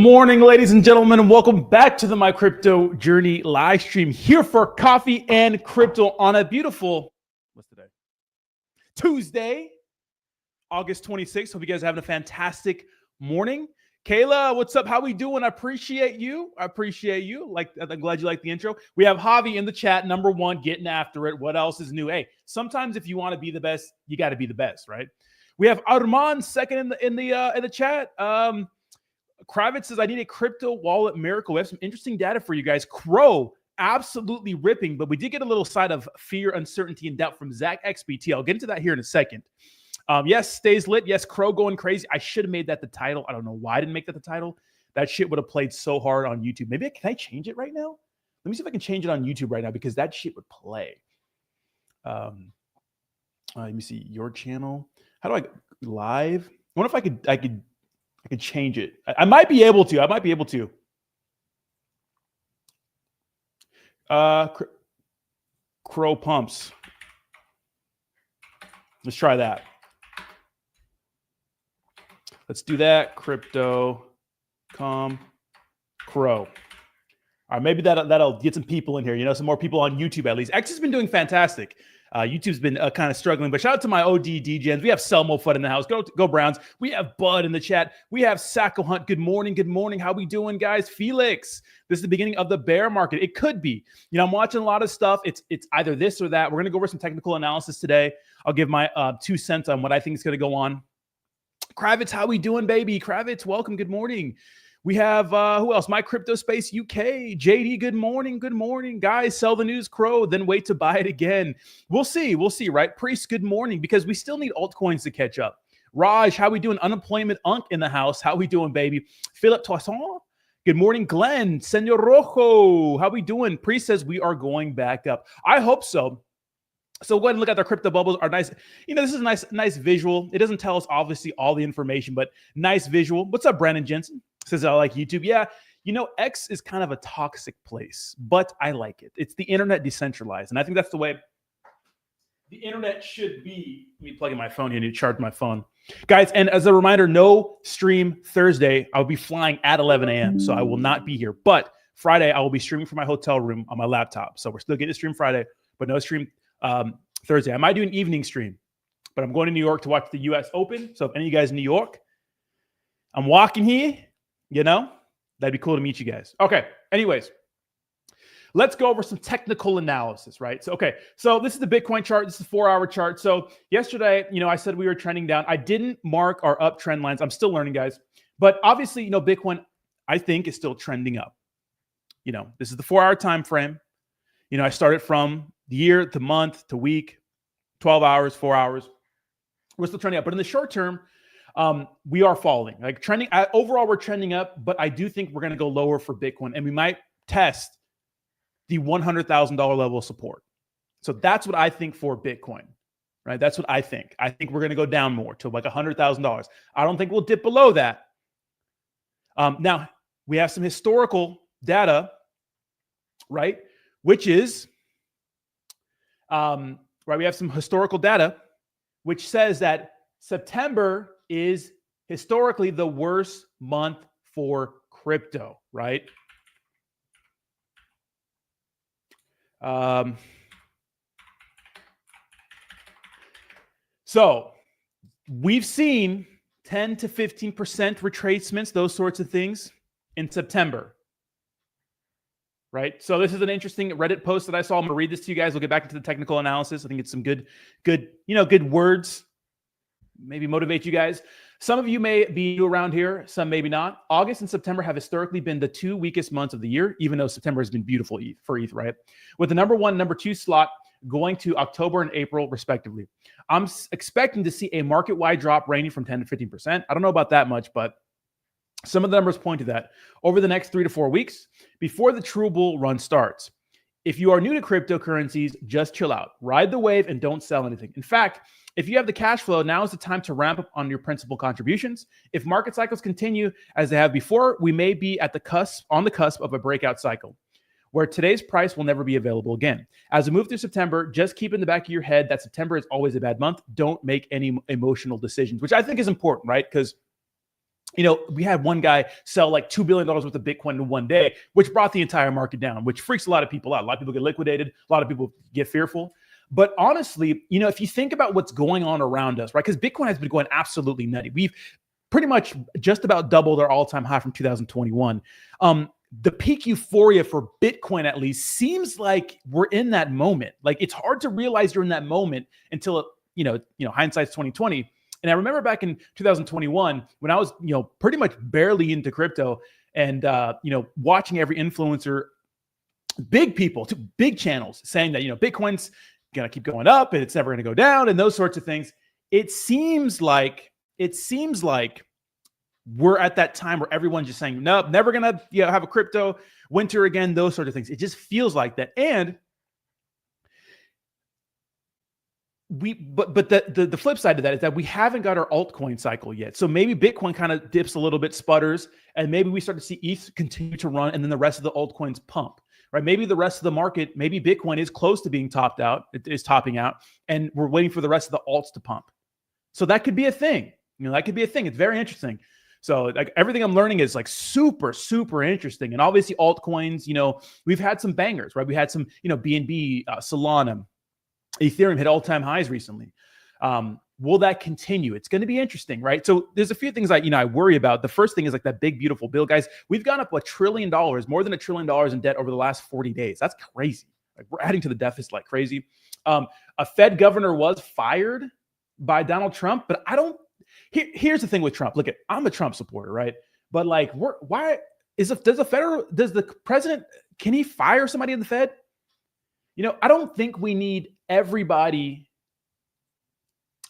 morning, ladies and gentlemen, and welcome back to the My Crypto Journey live stream here for coffee and crypto on a beautiful, what's today? Tuesday, August 26th. Hope you guys are having a fantastic morning. Kayla, what's up? How we doing? I appreciate you. I'm glad you like the intro. We have Javi in the chat, number one, getting after it. What else is new? Hey, sometimes if you want to be the best, you got to be the best, right? We have Armand second in the chat. Kravitz says, I need a crypto wallet miracle. We have some interesting data for you guys. CRO, absolutely ripping, but we did get a little side of fear, uncertainty, and doubt from Zach XBT. I'll get into that here in a second. Yes, stays lit. Yes, CRO going crazy. I should have made that the title. I don't know why I didn't make that the title. That shit would have played so hard on YouTube. Maybe can I change it right now? Let me see if I can change it on YouTube right now because that shit would play. Let me see your channel. How do I live? I wonder if I could change it. I might be able to. Crow pumps. Let's try that. Let's do that. Crypto.com Crow. All right, maybe that'll get some people in here. Some more people on YouTube at least. X has been doing fantastic. YouTube's been kind of struggling, but shout out to my OD DJs. We have Selmo Fudd in the house. Go Browns. We have Bud in the chat. We have Sacco Hunt. Good morning. Good morning. How we doing, guys? Felix, this is the beginning of the bear market. It could be. I'm watching a lot of stuff. It's either this or that. We're going to go over some technical analysis today. I'll give my 2 cents on what I think is going to go on. Kravitz, how we doing, baby? Kravitz, welcome. Good morning. We have, who else? My Crypto Space UK. JD, good morning. Good morning. Guys, sell the news, CRO, then wait to buy it again. We'll see, right? Priest, good morning, because we still need altcoins to catch up. Raj, how we doing? Unemployment Unk in the house. How we doing, baby? Philip Toisson, good morning. Glenn, Senor Rojo, how we doing? Priest says we are going back up. I hope so. So go ahead and look at their crypto bubbles. Are nice. This is a nice visual. It doesn't tell us, obviously, all the information, but nice visual. What's up, Brandon Jensen? Says I like YouTube. Yeah, X is kind of a toxic place, but I like it. It's the internet decentralized, and I think that's the way the internet should be. Let me plug in my phone here. I need to charge my phone. Guys, and as a reminder, no stream Thursday. I'll be flying at 11 a.m., so I will not be here. But Friday, I will be streaming from my hotel room on my laptop. So we're still getting to stream Friday, but no stream Thursday. I might do an evening stream, but I'm going to New York to watch the U.S. Open. So if any of you guys in New York, I'm walking here. That'd be cool to meet you guys. Okay. Anyways, let's go over some technical analysis, right? So this is the Bitcoin chart. This is a 4-hour chart. So yesterday, I said we were trending down. I didn't mark our uptrend lines. I'm still learning, guys. But obviously, Bitcoin, I think, is still trending up. This is the 4-hour time frame. I started from the year to month to week, 12 hours, 4 hours. We're still trending up. But in the short term, we are falling. Like trending overall, we're trending up, but I do think we're going to go lower for Bitcoin, and we might test the $100,000 level of support. So that's what I think for Bitcoin, right? That's what I think. I think we're going to go down more to like $100,000. I don't think we'll dip below that. Now we have some historical data, right? Which is, right? We have some historical data, which says that September is historically the worst month for crypto, right? So we've seen 10 to 15% retracements, those sorts of things in September, right? So this is an interesting Reddit post that I saw. I'm going to read this to you guys. We'll get back into the technical analysis. I think it's some good words. Maybe motivate you guys. Some of you may be around here, some maybe not. August and September have historically been the 2 weakest months of the year, even though September has been beautiful for ETH, right? With the number 1, number 2 slot going to October and April, respectively. I'm expecting to see a market-wide drop ranging from 10 to 15%. I don't know about that much, but some of the numbers point to that over the next 3 to 4 weeks before the true bull run starts. If you are new to cryptocurrencies, just chill out, ride the wave, and don't sell anything. In fact, if you have the cash flow, now is the time to ramp up on your principal contributions. If market cycles continue as they have before, we may be on the cusp of a breakout cycle where today's price will never be available again. As we move through September, just keep in the back of your head that September is always a bad month. Don't make any emotional decisions, which I think is important, right? Because we had one guy sell like $2 billion worth of Bitcoin in one day, which brought the entire market down, which freaks a lot of people out. A lot of people get liquidated. A lot of people get fearful. But honestly, if you think about what's going on around us, right? Because Bitcoin has been going absolutely nutty. We've pretty much just about doubled our all-time high from 2021. The peak euphoria for Bitcoin, at least, seems like we're in that moment. Like, it's hard to realize you're in that moment until, hindsight's 2020. And I remember back in 2021 when I was, pretty much barely into crypto and, watching every influencer, big people, big channels saying that, Bitcoin's going to keep going up and it's never going to go down and those sorts of things. It seems like we're at that time where everyone's just saying, nope, never going to have a crypto winter again, those sort of things. It just feels like that. And but the flip side of that is that we haven't got our altcoin cycle yet. So maybe Bitcoin kind of dips a little bit, sputters, and maybe we start to see ETH continue to run and then the rest of the altcoins pump, right? Maybe the rest of the market, maybe Bitcoin is close to being topped out. It is topping out and we're waiting for the rest of the alts to pump. So that could be a thing. That could be a thing. It's very interesting. So like everything I'm learning is like super, super interesting. And obviously altcoins, we've had some bangers, right? We had some, BNB, Solana, Ethereum hit all-time highs recently. Will that continue? It's going to be interesting, right? So there's a few things I worry about. The first thing is like that big, beautiful bill, guys. We've gone up $1 trillion, more than $1 trillion in debt over the last 40 days. That's crazy. Like we're adding to the deficit like crazy. A Fed governor was fired by Donald Trump, but here's the thing with Trump. Look, I'm a Trump supporter, right? But like, does the president, can he fire somebody in the Fed? I don't think we need everybody.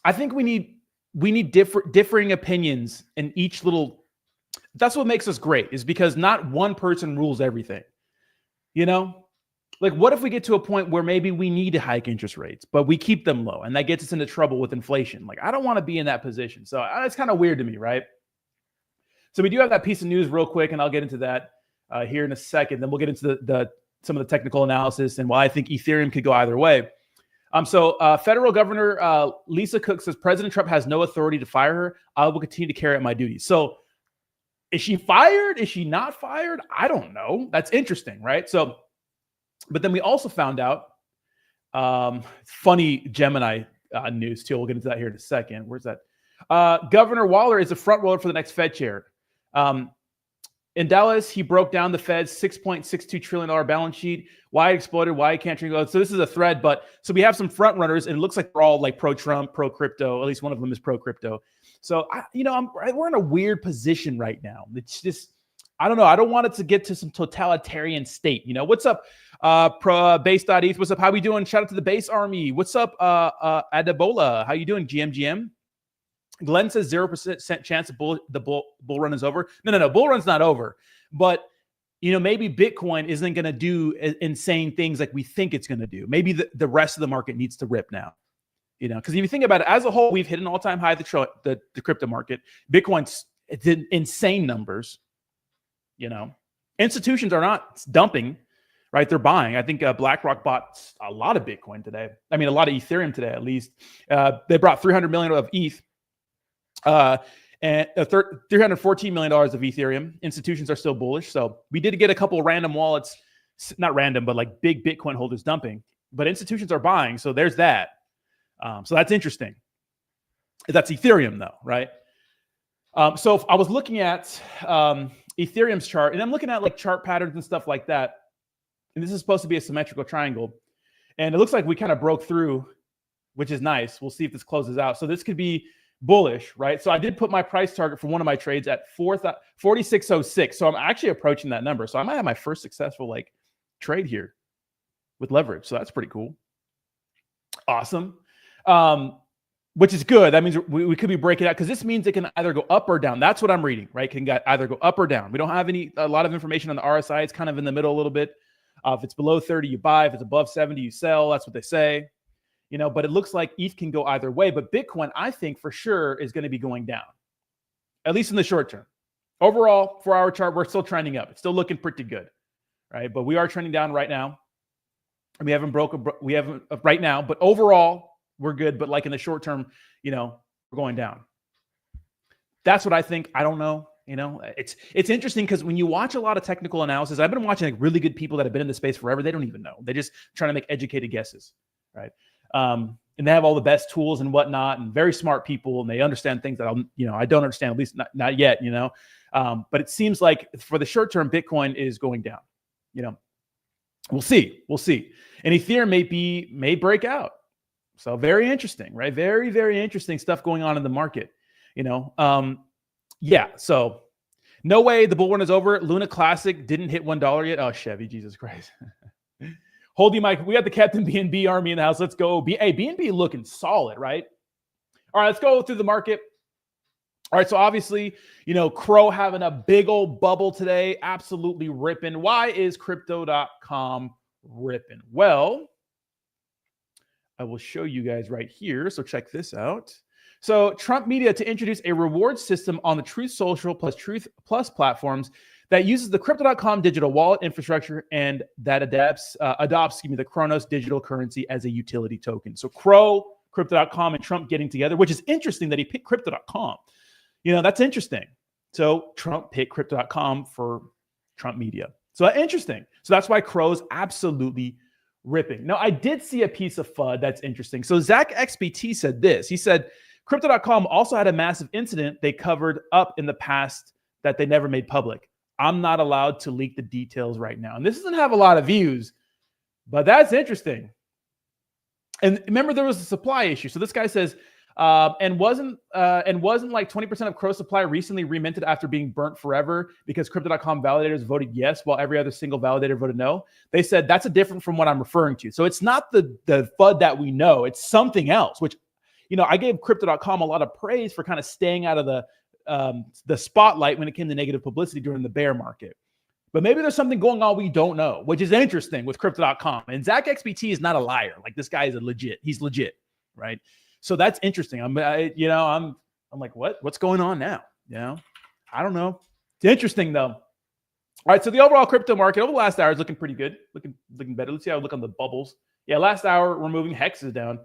I think we need differing opinions in each little. That's what makes us great, is because not one person rules everything. Like what if we get to a point where maybe we need to hike interest rates, but we keep them low and that gets us into trouble with inflation? Like I don't want to be in that position. So it's kind of weird to me, right? So we do have that piece of news real quick, and I'll get into that here in a second. Then we'll get into some of the technical analysis and why I think Ethereum could go either way. So federal governor Lisa Cook says President Trump has no authority to fire her. I will continue to carry out my duties. So is she fired? Is she not fired? I don't know. That's interesting, right? So, but then we also found out funny Gemini news too. We'll get into that here in a second. Where's that? Governor Waller is a front rower for the next Fed chair. In Dallas, he broke down the Fed's $6.62 trillion balance sheet, why it exploded, why it can't go. So this is a thread, but so we have some front runners, and it looks like they're all like pro-Trump, pro-crypto. At least one of them is pro-crypto. So, we're in a weird position right now. It's just, I don't know. I don't want it to get to some totalitarian state. What's up, base.eth? What's up? How we doing? Shout out to the base army. What's up, Adebola? How you doing, GMGM? Glenn says 0% chance the bull run is over. No. Bull run's not over. But, maybe Bitcoin isn't going to do insane things like we think it's going to do. Maybe the rest of the market needs to rip now. Because if you think about it, as a whole, we've hit an all-time high, the crypto market. Bitcoin's insane numbers. Institutions are not dumping, right? They're buying. I think BlackRock bought a lot of Bitcoin today. I mean, a lot of Ethereum today, at least. They brought 300 million of ETH. And $314 million of Ethereum. Institutions are still bullish. So we did get a couple of random wallets, not random, but like big Bitcoin holders dumping. But institutions are buying. So there's that. So that's interesting. That's Ethereum though, right? So if I was looking at Ethereum's chart, and I'm looking at like chart patterns and stuff like that. And this is supposed to be a symmetrical triangle. And it looks like we kind of broke through, which is nice. We'll see if this closes out. So this could be bullish, right? So I did put my price target for one of my trades at 4606. So I'm actually approaching that number. So I might have my first successful like trade here with leverage. So that's pretty cool. Awesome. Which is good. That means we could be breaking out, because this means it can either go up or down. That's what I'm reading, right? Can either go up or down. We don't have a lot of information on the RSI. It's kind of in the middle a little bit. If it's below 30, you buy. If it's above 70, you sell. That's what they say. But it looks like ETH can go either way. But Bitcoin, I think for sure, is going to be going down, at least in the short term. Overall, 4-hour chart, we're still trending up. It's still looking pretty good, right? But we are trending down right now. We haven't right now, but overall, we're good. But like in the short term, we're going down. That's what I think. I don't know. It's interesting because when you watch a lot of technical analysis, I've been watching like really good people that have been in the space forever. They don't even know. They just trying to make educated guesses, right? And they have all the best tools and whatnot, and very smart people, and they understand things that I don't understand, at least not yet, But it seems like for the short term, Bitcoin is going down. We'll see. And Ethereum may break out. So very interesting, right? Very, very interesting stuff going on in the market. Yeah. So no way the bull run is over. Luna Classic didn't hit $1 yet. Oh, Chevy, Jesus Christ. Hold you, Mike. We got the Captain BNB army in the house. Let's go. BNB looking solid, right? All right, let's go through the market. All right, so obviously, CRO having a big old bubble today, absolutely ripping. Why is crypto.com ripping? Well, I will show you guys right here. So check this out. So Trump Media to introduce a reward system on the Truth Social plus Truth Plus platforms that uses the crypto.com digital wallet infrastructure and that adopts the Kronos digital currency as a utility token. So CRO, crypto.com, and Trump getting together, which is interesting that he picked crypto.com. That's interesting. So Trump picked crypto.com for Trump Media. So interesting. So that's why CRO's absolutely ripping. Now, I did see a piece of FUD that's interesting. So Zach XBT said this. He said, crypto.com also had a massive incident they covered up in the past that they never made public. I'm not allowed to leak the details right now. And this doesn't have a lot of views, but that's interesting. And remember, there was a supply issue. So this guy says, and wasn't like 20% of CRO supply recently reminted after being burnt forever because crypto.com validators voted yes while every other single validator voted no. They said that's a different from what I'm referring to. So it's not the FUD that we know. It's something else, which, I gave crypto.com a lot of praise for kind of staying out of the spotlight when it came to negative publicity during the bear market. But maybe there's something going on we don't know, which is interesting with crypto.com. And Zach XBT is not a liar. Like, this guy is he's legit, right? So that's interesting. I'm like, what's going on now? I don't know. It's interesting though. All right. So the overall crypto market over the last hour is looking pretty good, looking better. Let's see how we look on the bubbles. Yeah. Last hour we're moving. Hex is down.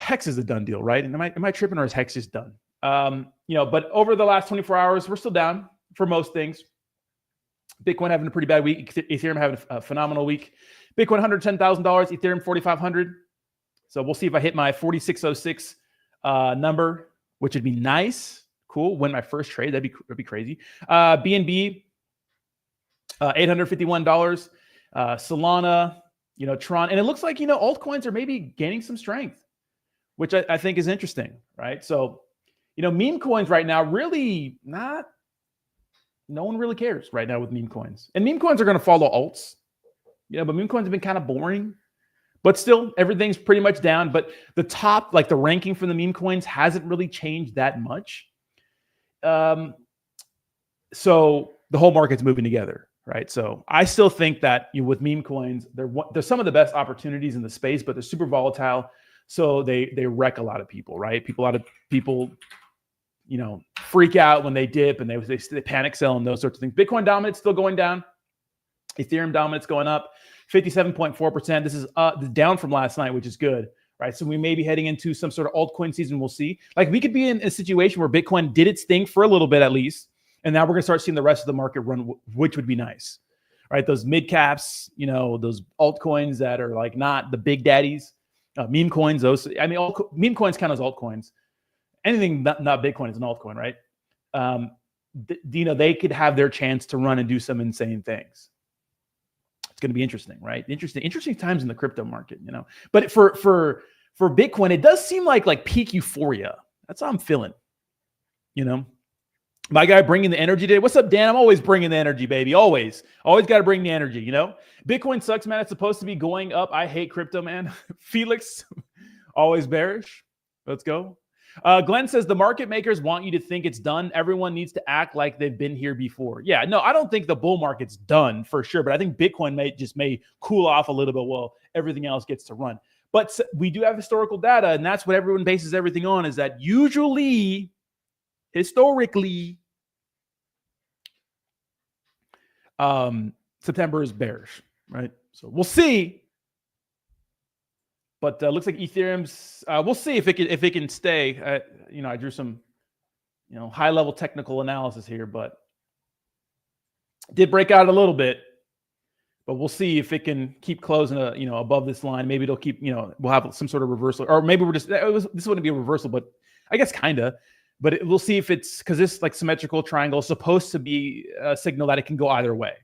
Hex is a done deal, right? And am I tripping, or is Hex just done? But over the last 24 hours, we're still down for most things. Bitcoin having a pretty bad week. Ethereum having a phenomenal week. Bitcoin $110,000. Ethereum 4,500. So we'll see if I hit my 4606 number, which would be nice. Cool. Win my first trade. That'd be crazy. BNB, $851. Solana, Tron. And it looks like, altcoins are maybe gaining some strength, which I think is interesting, right? So, meme coins right now, really no one really cares right now with meme coins. And meme coins are going to follow alts. But meme coins have been kind of boring. But still, everything's pretty much down. But the top, like the ranking for the meme coins, hasn't really changed that much. So the whole market's moving together, right? So I still think that with meme coins, they're some of the best opportunities in the space, but they're super volatile. So they wreck a lot of people, right? A lot of people, freak out when they dip and they panic sell and those sorts of things. Bitcoin dominance still going down. Ethereum dominance going up. 57.4%. This is down from last night, which is good, right? So we may be heading into some sort of altcoin season. We'll see. Like, we could be in a situation where Bitcoin did its thing for a little bit at least, and now we're going to start seeing the rest of the market run, which would be nice, right? Those mid caps, those altcoins that are like not the big daddies, meme coins. Meme coins count as altcoins. Anything not Bitcoin is an altcoin, right? They could have their chance to run and do some insane things. Going to be interesting, right? Interesting times in the crypto market, But for Bitcoin, it does seem like peak euphoria. That's how I'm feeling, My guy bringing the energy today. What's up, Dan? I'm always bringing the energy, baby. Always got to bring the energy. Bitcoin sucks, man. It's supposed to be going up. I hate crypto, man. Felix, always bearish. Let's go. Glenn says the market makers want you to think it's done. Everyone needs to act like they've been here before. Yeah, no, I don't think the bull market's done for sure, but I think Bitcoin may cool off a little bit while everything else gets to run. But we do have historical data, and that's what everyone bases everything on, is that usually, historically, September is bearish, right? So we'll see. But looks like Ethereum's. We'll see if it can stay. I drew some high level technical analysis here, but did break out a little bit. But we'll see if it can keep closing, above this line. Maybe it'll keep, we'll have some sort of reversal, or maybe this wouldn't be a reversal, but I guess kind of. But we'll see if it's because this like symmetrical triangle is supposed to be a signal that it can go either way,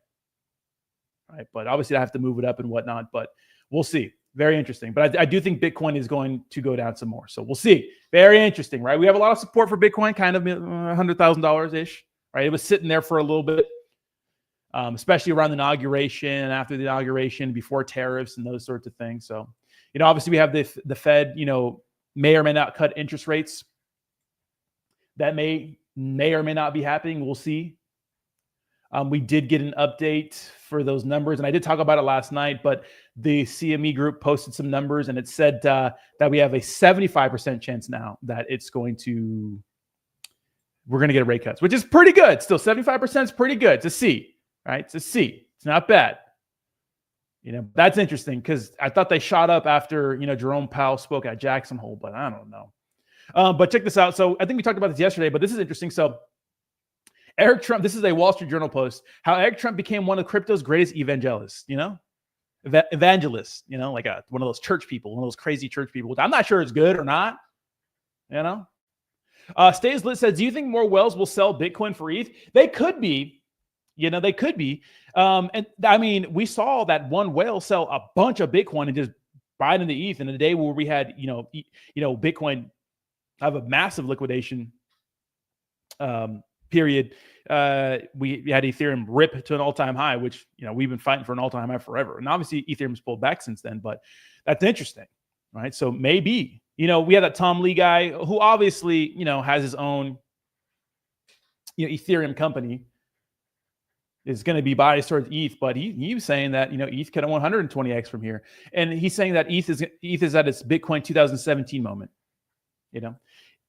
right? But obviously I have to move it up and whatnot. But we'll see. Very interesting. But I do think Bitcoin is going to go down some more. So we'll see. Very interesting, right? We have a lot of support for Bitcoin, kind of $100,000 ish, right? It was sitting there for a little bit. Especially around the inauguration, after the inauguration, before tariffs and those sorts of things. So, obviously we have the Fed, may or may not cut interest rates. That may or may not be happening. We'll see. We did get an update for those numbers, and I did talk about it last night, but the CME group posted some numbers, and it said that we have a 75% chance now that we're going to get rate cuts, which is pretty good. Still, 75% is pretty good to see. Right? It's a C. It's not bad. That's interesting because I thought they shot up after, Jerome Powell spoke at Jackson Hole, but I don't know. But check this out. So I think we talked about this yesterday, but this is interesting. So Eric Trump, this is a Wall Street Journal post, how Eric Trump became one of crypto's greatest evangelists, evangelists, like one of those church people, one of those crazy church people. I'm not sure it's good or not, Stays Lit says, do you think more whales will sell Bitcoin for ETH? They could be. They could be. And I mean, we saw that one whale sell a bunch of Bitcoin and just buy it into ETH in a day where we had, Bitcoin have a massive liquidation period. We had Ethereum rip to an all-time high, which, we've been fighting for an all-time high forever. And obviously Ethereum's pulled back since then, but that's interesting, right? So maybe, we had that Tom Lee guy who obviously, has his own, Ethereum company. Is going to be biased towards ETH, but he was saying that ETH could have 120x from here, and he's saying that ETH is at its Bitcoin 2017 moment.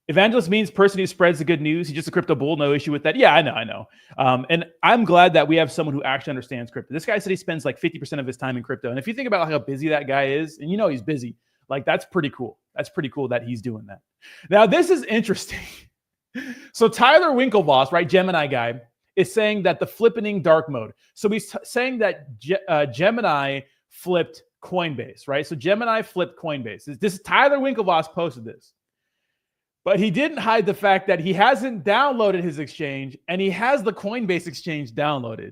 Evangelist means person who spreads the good news. He's just a crypto bull, no issue with that. Yeah, I know. And I'm glad that we have someone who actually understands crypto. This guy said he spends like 50% of his time in crypto, and if you think about how busy that guy is, and he's busy, like that's pretty cool. That's pretty cool that he's doing that. Now this is interesting. So Tyler Winklevoss, right, Gemini guy, is saying that the flippening dark mode. So he's saying that Gemini flipped Coinbase, right? So Gemini flipped Coinbase. This Tyler Winklevoss posted this. But he didn't hide the fact that he hasn't downloaded his exchange and he has the Coinbase exchange downloaded.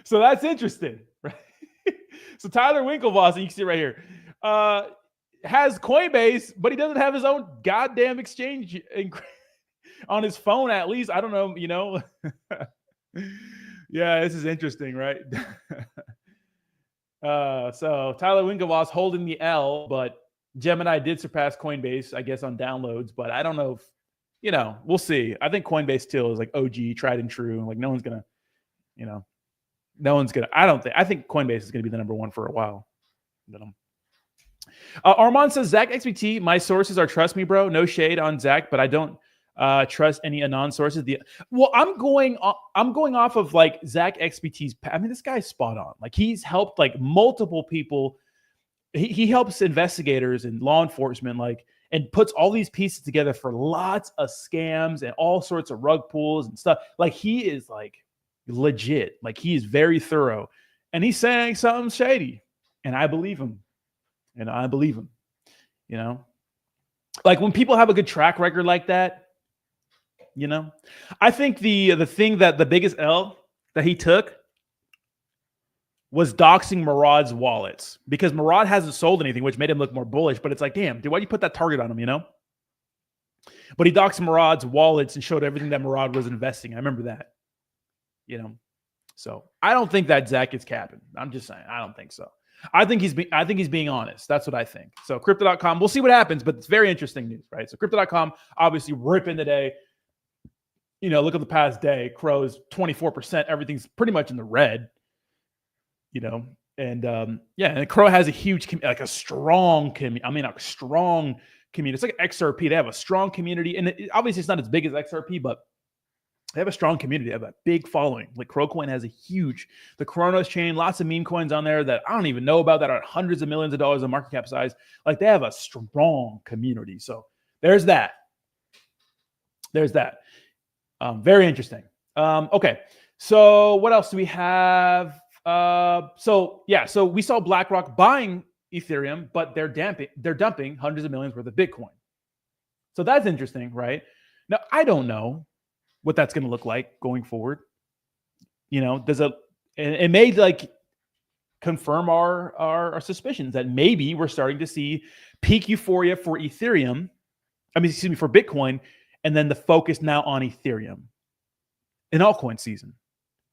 So that's interesting, right? So Tyler Winklevoss, and you can see right here, has Coinbase, but he doesn't have his own goddamn exchange on his phone, at least. I don't know, Yeah, this is interesting, right? So Tyler Winklevoss holding the L, but Gemini did surpass Coinbase, I guess, on downloads. But I don't know if, we'll see. I think Coinbase still is like OG, tried and true. Like no one's gonna, I think Coinbase is gonna be the number one for a while. Armand says, Zach XBT, my sources are trust me, bro. No shade on Zach, but I don't trust any anon sources. I'm going off of like Zach XBT's. I mean, this guy's spot on. Like he's helped like multiple people. He helps investigators and law enforcement, like, and puts all these pieces together for lots of scams and all sorts of rug pulls and stuff. Like he is like legit. Like he is very thorough, and he's saying something shady, and I believe him. Like when people have a good track record like that. I think the thing that the biggest L that he took was doxing Murad's wallets, because Murad hasn't sold anything, which made him look more bullish. But it's like, damn, dude, why'd you put that target on him, But he doxed Murad's wallets and showed everything that Murad was investing. I remember that, So I don't think that Zach is capping. I'm just saying, I don't think so. I think he's being honest. That's what I think. So crypto.com, we'll see what happens, but it's very interesting news, right? So crypto.com obviously ripping today. Look at the past day. CRO's 24%. Everything's pretty much in the red. And CRO has a huge, strong community. It's like XRP. They have a strong community, and obviously it's not as big as XRP, but they have a strong community. They have a big following. Like CROcoin has the Kronos chain, lots of meme coins on there that I don't even know about that are hundreds of millions of dollars in market cap size. Like they have a strong community. So there's that. there's that. Very interesting. Okay. So what else do we have? So we saw BlackRock buying Ethereum, but they're dumping hundreds of millions worth of Bitcoin. So that's interesting, right? Now, I don't know what that's going to look like going forward. It may like confirm our suspicions that maybe we're starting to see peak euphoria for Ethereum. For Bitcoin, and then the focus now on Ethereum in altcoin season.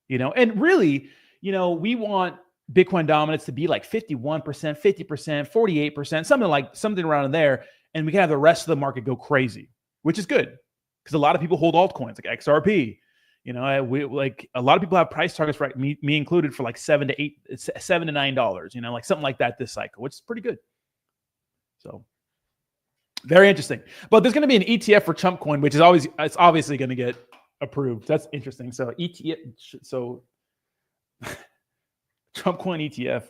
And really, we want Bitcoin dominance to be like 51%, 50%, 48%, something around there. And we can have the rest of the market go crazy, which is good because a lot of people hold altcoins like XRP. A lot of people have price targets, right? Me included, for like $7 to $9, like something like that this cycle, which is pretty good. So very interesting. But there's going to be an ETF for Chump Coin, which is obviously going to get approved. That's interesting. So Trump Coin ETF.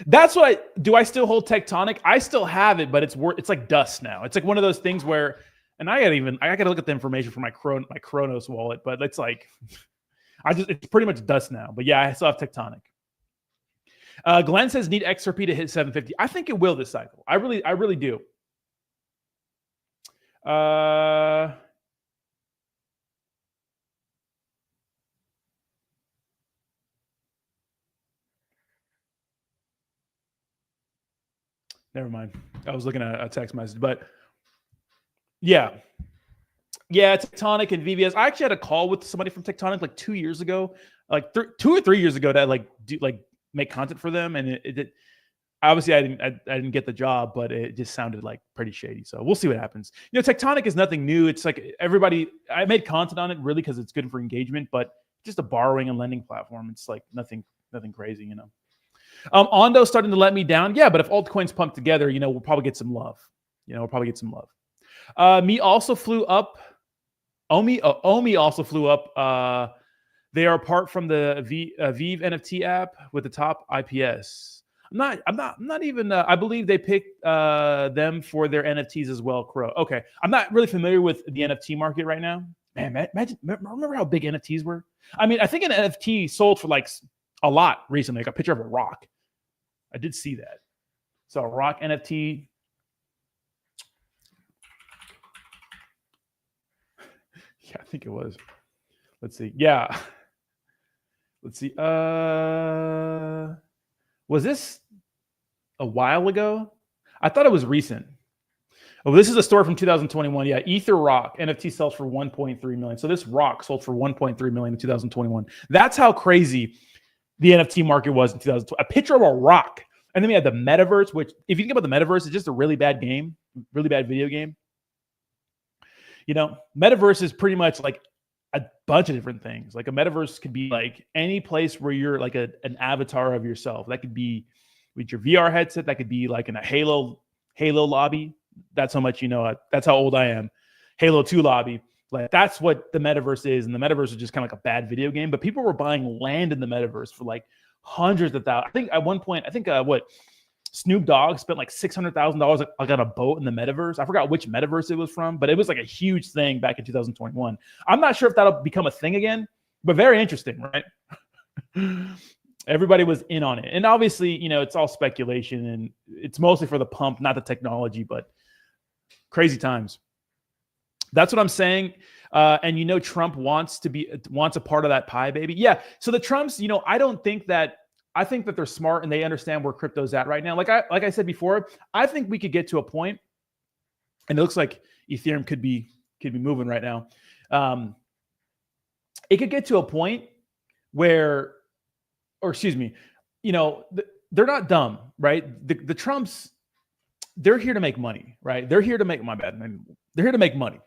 That's what do I still hold Tectonic? I still have it, but it's like dust now. It's like one of those things where, and I gotta look at the information for my Kronos wallet, but it's like it's pretty much dust now. But yeah, I still have Tectonic. Glenn says need XRP to hit 750. I think it will this cycle. I really do. Never mind. I was looking at a text message, but yeah, Tectonic and VVS. I actually had a call with somebody from Tectonic like 2 years ago, like 2 or 3 years ago, to make content for them, and it obviously I didn't get the job, but it just sounded like pretty shady. So we'll see what happens. Tectonic is nothing new. It's like I made content on it really because it's good for engagement, but just a borrowing and lending platform. It's like nothing crazy, Ondo's starting to let me down. Yeah, but if altcoins pump together, we'll probably get some love. Me also flew up. Omi also flew up. They are apart from the Vive NFT app with the top IPS. I'm not even. I believe they picked them for their NFTs as well. CRO. Okay, I'm not really familiar with the NFT market right now. Man, remember how big NFTs were? I think an NFT sold for like a lot recently. Like a picture of a rock. I did see that. So a rock NFT. Yeah, I think it was. Let's see. Yeah. Let's see. Was this a while ago? I thought it was recent. Oh, this is a story from 2021. Yeah, Ether Rock NFT sells for 1.3 million. So this rock sold for 1.3 million in 2021. That's how crazy the NFT market was in 2020. A picture of a rock. And then we had the metaverse, which, if you think about the metaverse, it's just a really bad game, really bad video game. Metaverse is pretty much like a bunch of different things. Like a metaverse could be like any place where you're like an avatar of yourself. That could be with your VR headset. That could be like in a Halo lobby. That's how much that's how old I am. Halo 2 lobby. Like that's what the metaverse is. And the metaverse is just kind of like a bad video game. But people were buying land in the metaverse for like hundreds of thousands. I think at one point, Snoop Dogg spent like $600,000 like on a boat in the metaverse. I forgot which metaverse it was from, but it was like a huge thing back in 2021. I'm not sure if that'll become a thing again, but very interesting, right? Everybody was in on it. And obviously, it's all speculation and it's mostly for the pump, not the technology, but crazy times. That's what I'm saying. And Trump wants a part of that pie, baby. Yeah. So the Trumps, I think that they're smart and they understand where crypto's at right now. Like I said before, I think we could get to a point, and it looks like Ethereum could be moving right now. It could get to a point where, they're not dumb, right? The Trumps, they're here to make money, right? They're here to make They're here to make money.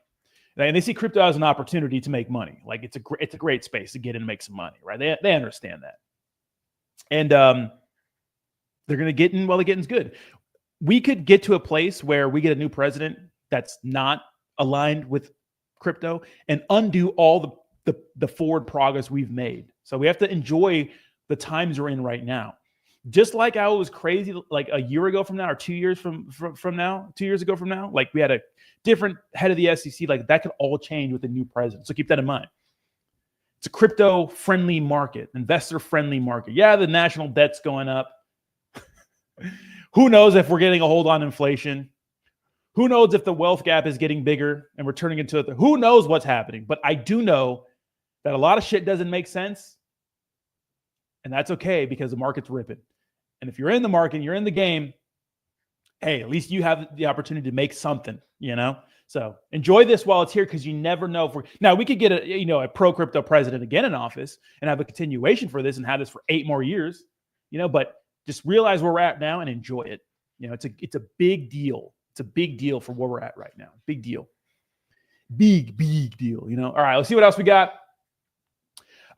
And they see crypto as an opportunity to make money. Like it's a great space to get in and make some money, right? They understand that. And they're going to get in while the getting's good. We could get to a place where we get a new president that's not aligned with crypto and undo all the forward progress we've made. So we have to enjoy the times we're in right now. Just like I was crazy like a year ago from now, or 2 years from now, 2 years ago from now, like we had a different head of the SEC, like that could all change with a new president. So keep that in mind. It's a crypto-friendly market, investor-friendly market. Yeah, the national debt's going up. Who knows if we're getting a hold on inflation? Who knows if the wealth gap is getting bigger and we're turning into a who knows what's happening? But I do know that a lot of shit doesn't make sense. And that's okay because the market's ripping. And if you're in the market, you're in the game, hey, at least you have the opportunity to make something, you know? So enjoy this while it's here, because you never know if now we could get a pro crypto president again in office and have a continuation for this and have this for 8 more years, but just realize where we're at now and enjoy it. It's a big deal. It's a big deal for where we're at right now. Big deal. Big deal, All right, let's see what else we got.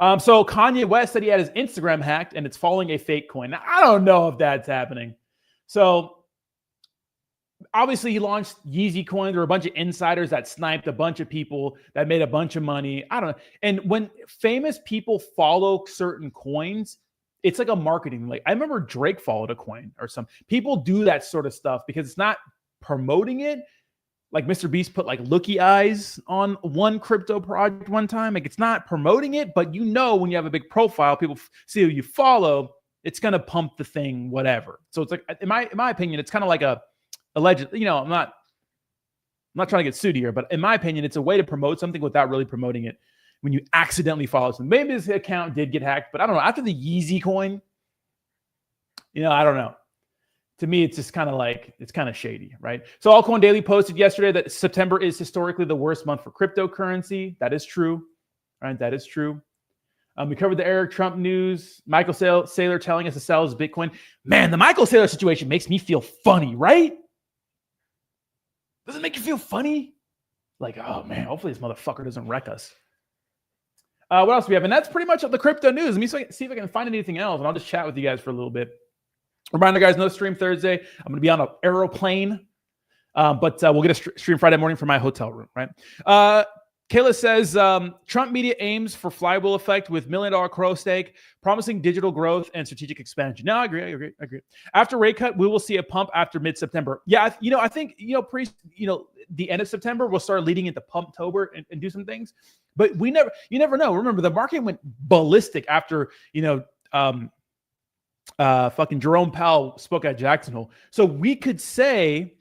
So Kanye West said he had his Instagram hacked and it's following a fake coin. Now, I don't know if that's happening. So obviously he launched Yeezy coins. There were a bunch of insiders that sniped a bunch of people that made a bunch of money. I don't know. And when famous people follow certain coins, it's like a marketing. Like I remember Drake followed a coin or some people do that sort of stuff because it's not promoting it. Like Mr. Beast put like looky eyes on one crypto project one time. Like it's not promoting it, but when you have a big profile, people see who you follow, it's going to pump the thing, whatever. So it's like, in my opinion, it's kind of like a alleged, I'm not trying to get sued here, but in my opinion, it's a way to promote something without really promoting it when you accidentally follow something. Maybe this account did get hacked, but I don't know. After the Yeezy coin, I don't know. To me, it's just kind of like, it's kind of shady, right? So Altcoin Daily posted yesterday that September is historically the worst month for cryptocurrency. That is true, right? That is true. We covered the Eric Trump news. Michael Saylor telling us to sell his Bitcoin. Man, the Michael Saylor situation makes me feel funny, right? Does it make you feel funny? Like, oh man, hopefully this motherfucker doesn't wreck us. What else do we have? And that's pretty much the crypto news. Let me see if I can find anything else, and I'll just chat with you guys for a little bit. Reminder, guys, no stream Thursday. I'm going to be on an aeroplane, but we'll get a stream Friday morning from my hotel room, right? Kayla says, Trump media aims for flywheel effect with $1 million CRO stake, promising digital growth and strategic expansion. No, I agree. After rate cut, we will see a pump after mid-September. Yeah, I think, the end of September, we'll start leading into Pumptober and do some things. But you never know. Remember, the market went ballistic after, fucking Jerome Powell spoke at Jackson Hole. So we could say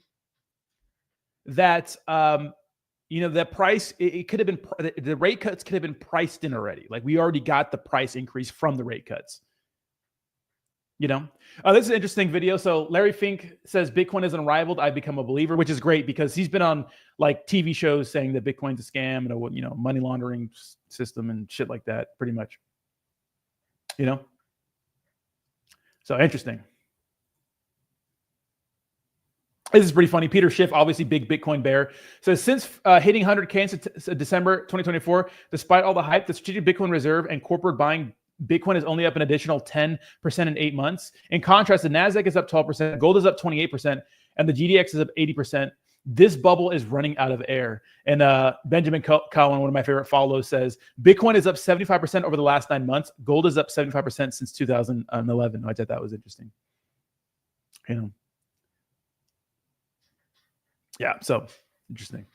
that, the price, it could have been, the rate cuts could have been priced in already. Like we already got the price increase from the rate cuts. This is an interesting video. So Larry Fink says Bitcoin isn't unrivaled. I've become a believer, which is great because he's been on like TV shows saying that Bitcoin's a scam and a money laundering system and shit like that, pretty much. So interesting. This is pretty funny. Peter Schiff, obviously big Bitcoin bear, says since hitting 100K in December 2024, despite all the hype, the strategic Bitcoin reserve and corporate buying Bitcoin is only up an additional 10% in 8 months. In contrast, the NASDAQ is up 12%, gold is up 28%, and the GDX is up 80%. This bubble is running out of air. And Benjamin Cowan, one of my favorite follows, says Bitcoin is up 75% over the last 9 months. Gold is up 75% since 2011. I thought that was interesting. Yeah, so interesting.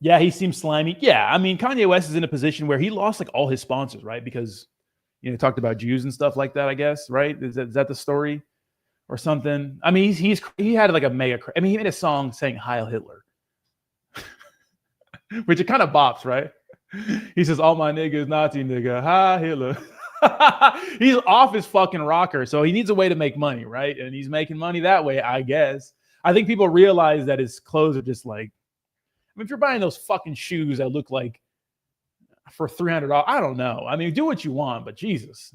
Yeah, he seems slimy. Yeah, I mean, Kanye West is in a position where he lost like all his sponsors, right? Because he talked about Jews and stuff like that, I guess, right? Is that the story or something? I mean, he had like a mega. I mean, he made a song saying Heil Hitler, which it kind of bops, right? He says, "All my niggas Nazi nigga, Heil Hitler." He's off his fucking rocker, so he needs a way to make money, right? And he's making money that way, I guess. I think people realize that his clothes are just like, I mean, if you're buying those fucking shoes that look like for $300, I don't know. I mean, do what you want, but Jesus,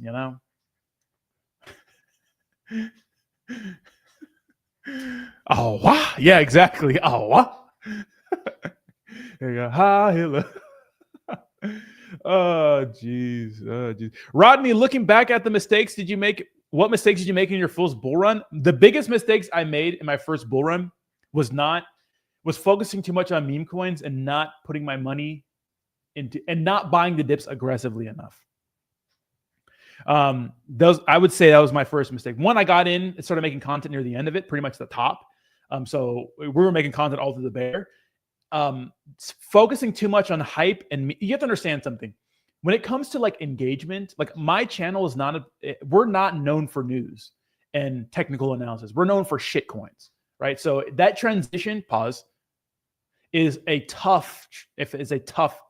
Oh, wow. Yeah, exactly. Oh, wow. There you go. Ha, Hitler. Oh, jeez. Rodney, looking back at the mistakes, what mistakes did you make in your first bull run? The biggest mistakes I made in my first bull run was focusing too much on meme coins and not putting my money into and not buying the dips aggressively enough. I would say that was my first mistake. One, I got in and started making content near the end of it, pretty much the top. So we were making content all through the bear. Focusing too much on hype, and you have to understand something. When it comes to like engagement, like my channel is we're not known for news and technical analysis. We're known for shit coins, right? So that transition, is a tough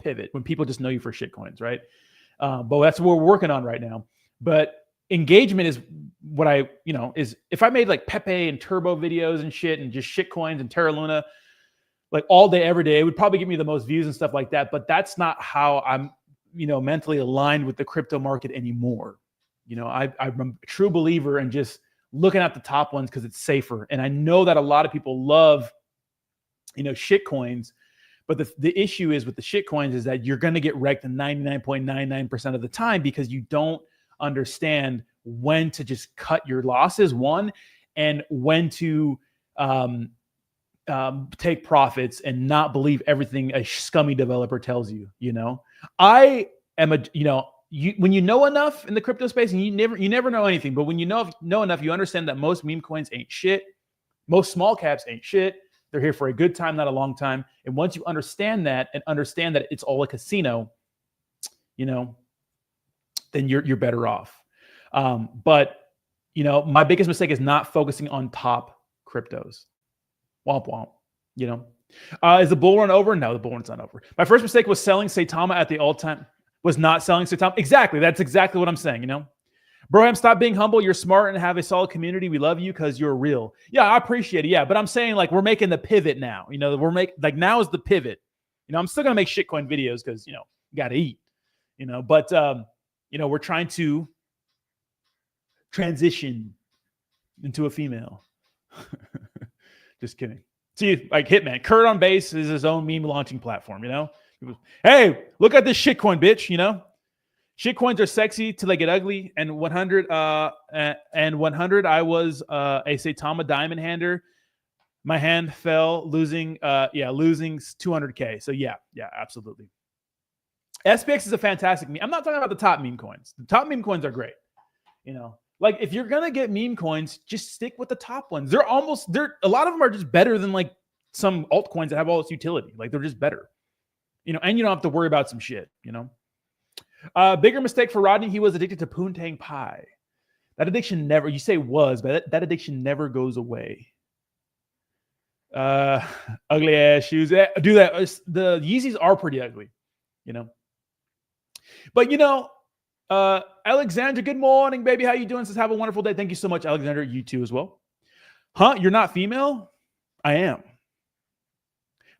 pivot when people just know you for shit coins, right? But that's what we're working on right now. But engagement is what is if I made like Pepe and Turbo videos and shit and just shit coins and Terra Luna, like all day, every day, it would probably give me the most views and stuff like that. But that's not how I'm, mentally aligned with the crypto market anymore. I'm a true believer in just looking at the top ones because it's safer. And I know that a lot of people love, shit coins. But the issue is with the shit coins is that you're going to get wrecked 99.99% of the time because you don't understand when to just cut your losses, one, and when to take profits and not believe everything a scummy developer tells you. I am when you know enough in the crypto space, and you never know anything, but when you know enough, you understand that most meme coins ain't shit. Most small caps ain't shit. They're here for a good time, not a long time. And once you understand that and understand that it's all a casino, then you're better off. But my biggest mistake is not focusing on top cryptos. Womp womp. Is the bull run over? No, the bull run's not over. My first mistake was selling Saitama at the all-time. Was not selling Saitama. Exactly. That's exactly what I'm saying. Broham, stop being humble. You're smart and have a solid community. We love you because you're real. Yeah, I appreciate it. Yeah, but I'm saying like we're making the pivot now. Now is the pivot. I'm still gonna make shitcoin videos because you gotta eat. But we're trying to transition into a female. Just kidding. See, like Hitman, Kurt on Base is his own meme launching platform. Hey, look at this shitcoin, bitch. Shitcoins are sexy till they get ugly. And 100, I was a Saitama diamond hander. My hand fell, losing 200K. So yeah, absolutely. SPX is a fantastic meme. I'm not talking about the top meme coins. The top meme coins are great. Like if you're gonna get meme coins, just stick with the top ones. A lot of them are just better than like some altcoins that have all this utility. Like they're just better. And you don't have to worry about some shit. Bigger mistake for Rodney, he was addicted to Poontang Pie. That addiction never, you say was, but that addiction never goes away. Ugly ass shoes. Do that. The Yeezys are pretty ugly, But Alexandra, good morning, baby. How you doing? Says have a wonderful day. Thank you so much, Alexandra. You too as well. Huh? You're not female? I am.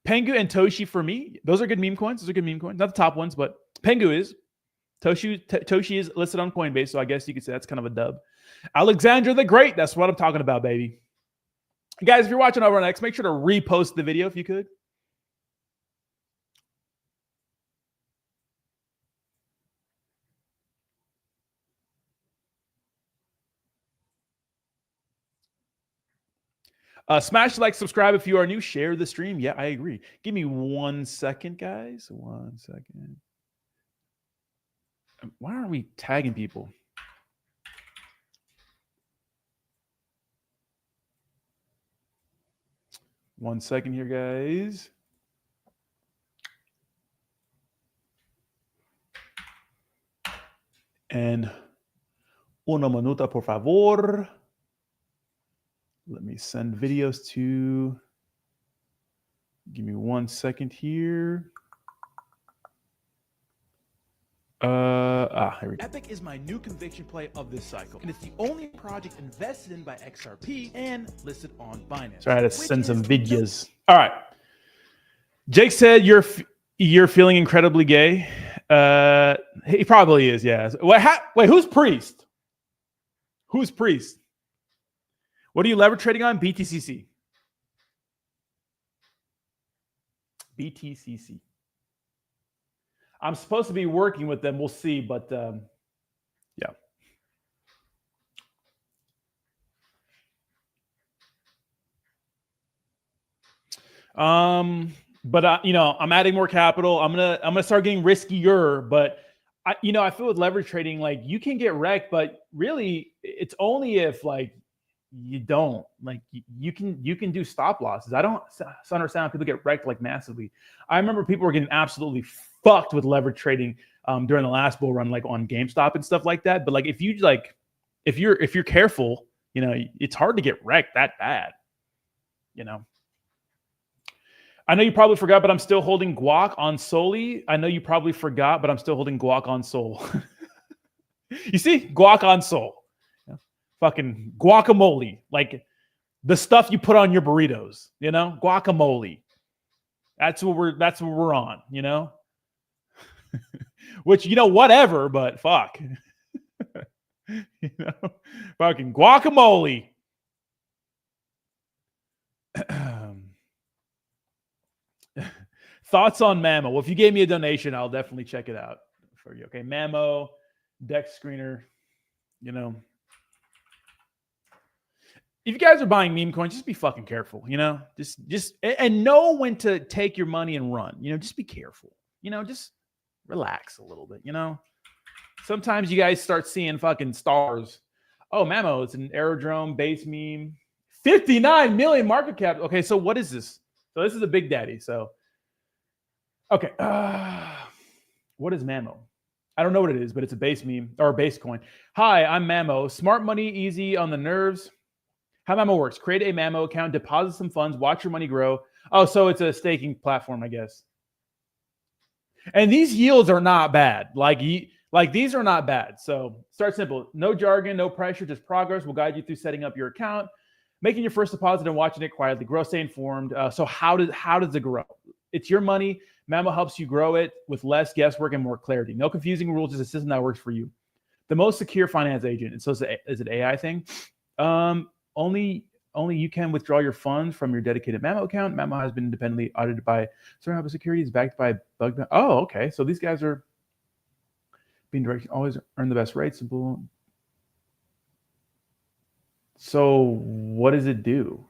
Pengu and Toshi for me. Those are good meme coins. Not the top ones, but Pengu is. Toshi is listed on Coinbase, so I guess you could say that's kind of a dub. Alexandra the Great. That's what I'm talking about, baby. Guys, if you're watching over on X, make sure to repost the video if you could. Smash like, subscribe if you are new. Share the stream. Yeah, I agree. Give me 1 second, guys. 1 second. Why aren't we tagging people? One second here, guys. And una minuta, por favor. Let me send videos to. Give me 1 second here. Here we go. Epic is my new conviction play of this cycle, and it's the only project invested in by XRP and listed on Binance. Try to send some videos. All right. Jake said you're feeling incredibly gay. He probably is. Yeah. Wait, who's Priest? Who's Priest? What are you lever trading on? BTCC. BTCC. I'm supposed to be working with them. We'll see, but yeah. But I'm adding more capital. I'm gonna start getting riskier, but I feel with leverage trading, like you can get wrecked, but really it's only if like you don't like you can do stop losses. I don't understand how people get wrecked like massively. I remember people were getting absolutely fucked with leverage trading during the last bull run, like on GameStop and stuff like that. But like if you're careful, it's hard to get wrecked that bad. I know you probably forgot, but I'm still holding guac on Soli. I know you probably forgot, but I'm still holding guac on Sol. You see, guac on Sol. Fucking guacamole, like the stuff you put on your burritos. Guacamole. That's what we're on. Which whatever, but fuck. Fucking guacamole. Thoughts on Mammo? Well, if you gave me a donation, I'll definitely check it out for you. Okay, Mammo, Dex Screener. If you guys are buying meme coins, just be fucking careful. Just and know when to take your money and run. Just be careful. Just relax a little bit. Sometimes you guys start seeing fucking stars. Oh, Mammo, it's an aerodrome base meme. 59 million market cap. Okay, so what is this? So this is a big daddy. So okay, what is Mammo? I don't know what it is, but it's a base meme or a base coin. Hi, I'm Mammo. Smart money, easy on the nerves. How Mammo works: create a Mammo account, deposit some funds, watch your money grow. Oh, so it's a staking platform, I guess. And these yields are not bad. Like these are not bad. So start simple. No jargon, no pressure, just progress. We'll guide you through setting up your account, making your first deposit, and watching it quietly grow. Stay informed. So how does it grow? It's your money. Mammo helps you grow it with less guesswork and more clarity. No confusing rules, just a system that works for you. The most secure finance agent. And so is it AI thing? Only you can withdraw your funds from your dedicated Mammo account. Mammo has been independently audited by certain securities, backed by bug. Oh, okay. So these guys are being directed, always earn the best rates. So what does it do?